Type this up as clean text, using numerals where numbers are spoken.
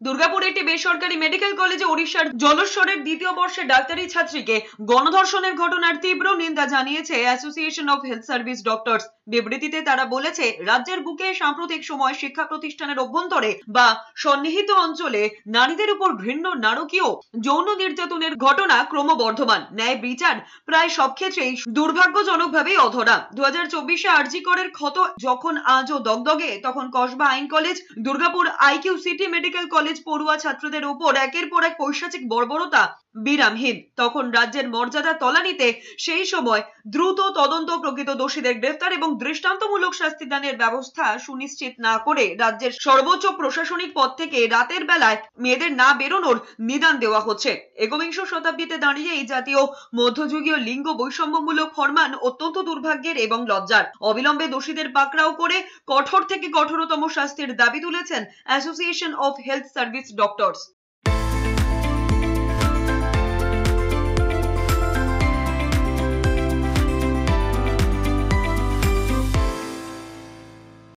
দুর্গাপুরে একটি বেসরকারি মেডিকেল কলেজে ওড়িশার জলেশ্বরের দ্বিতীয় বর্ষের ডাক্তারি ছাত্রীকে গণধর্ষণের ঘটনার তীব্র নিন্দা জানিয়েছে association of health service doctors. বিবৃতিতে তারা বলেছে, রাজ্যের বুকে সাম্প্রতিক সময় শিক্ষা প্রতিষ্ঠানের অভ্যন্তরে বা সন্নিহিত অঞ্চলে নারীদের উপর ঘৃণ্য নারকীয় যৌন নির্যাতনের ঘটনা ক্রমবর্ধমান। ন্যায় বিচার প্রায় সব ক্ষেত্রেই দুর্ভাগ্যজনকভাবেই অধরা। 2024-এ আরজি করের ক্ষত যখন আজও দগদগে, তখন কসবা আইন college, Durgapur IQ city medical college পড়ুয়া ছাত্রদের উপর একের পর এক পৈশাচিক বর্বরতা বিরামহীন। তখন রাজ্যের মর্যাদা তলানিতে। সেই সময় দ্রুত তদন্ত, প্রকৃত দোষীদের গ্রেফতার এবং দৃষ্টান্তমূলক শাস্তিদানের ব্যবস্থা সুনিশ্চিত না করে রাজ্যের সর্বোচ্চ প্রশাসনিক পদ থেকে রাতের বেলায় মেয়েদের না বেরোনোর নিদান দেওয়া হচ্ছে। একবিংশ শতাব্দীতে দাঁড়িয়ে এই জাতীয় মধ্যযুগীয় লিঙ্গ বৈষম্যমূলক ফরমান অত্যন্ত দুর্ভাগ্যের এবং লজ্জার। অবিলম্বে দোষীদের পাকড়াও করে কঠোর থেকে কঠোরতম শাস্তির দাবি তুলেছেন association of health service doctors.